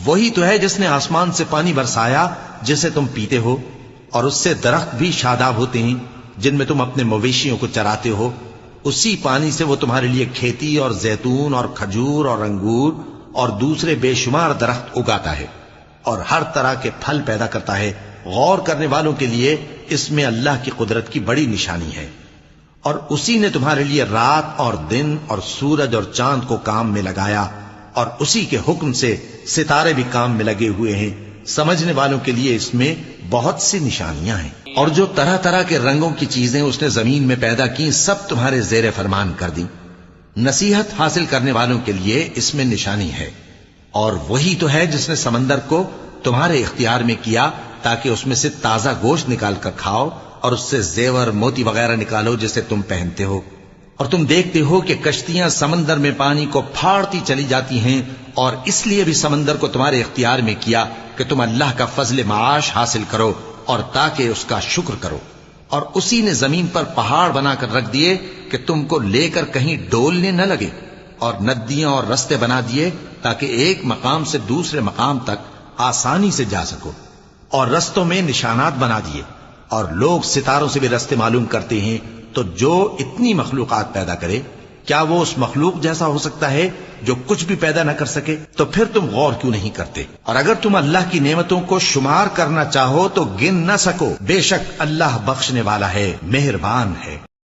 وہی تو ہے جس نے آسمان سے پانی برسایا جسے تم پیتے ہو، اور اس سے درخت بھی شاداب ہوتے ہیں جن میں تم اپنے مویشیوں کو چراتے ہو۔ اسی پانی سے وہ تمہارے لیے کھیتی اور زیتون اور کھجور اور انگور اور دوسرے بے شمار درخت اگاتا ہے، اور ہر طرح کے پھل پیدا کرتا ہے۔ غور کرنے والوں کے لیے اس میں اللہ کی قدرت کی بڑی نشانی ہے۔ اور اسی نے تمہارے لیے رات اور دن اور سورج اور چاند کو کام میں لگایا، اور اسی کے حکم سے ستارے بھی کام میں لگے ہوئے ہیں۔ سمجھنے والوں کے لیے اس میں بہت سی نشانیاں ہیں۔ اور جو طرح طرح کے رنگوں کی چیزیں اس نے زمین میں پیدا کی، سب تمہارے زیر فرمان کر دیں۔ نصیحت حاصل کرنے والوں کے لیے اس میں نشانی ہے۔ اور وہی تو ہے جس نے سمندر کو تمہارے اختیار میں کیا تاکہ اس میں سے تازہ گوشت نکال کر کھاؤ، اور اس سے زیور موتی وغیرہ نکالو جسے تم پہنتے ہو۔ اور تم دیکھتے ہو کہ کشتیاں سمندر میں پانی کو پھاڑتی چلی جاتی ہیں، اور اس لیے بھی سمندر کو تمہارے اختیار میں کیا کہ تم اللہ کا فضل معاش حاصل کرو اور تاکہ اس کا شکر کرو۔ اور اسی نے زمین پر پہاڑ بنا کر رکھ دیے کہ تم کو لے کر کہیں ڈولنے نہ لگے، اور ندیاں اور رستے بنا دیے تاکہ ایک مقام سے دوسرے مقام تک آسانی سے جا سکو، اور رستوں میں نشانات بنا دیے۔ اور لوگ ستاروں سے بھی رستے معلوم کرتے ہیں۔ تو جو اتنی مخلوقات پیدا کرے، کیا وہ اس مخلوق جیسا ہو سکتا ہے جو کچھ بھی پیدا نہ کر سکے؟ تو پھر تم غور کیوں نہیں کرتے؟ اور اگر تم اللہ کی نعمتوں کو شمار کرنا چاہو تو گن نہ سکو۔ بے شک اللہ بخشنے والا ہے، مہربان ہے۔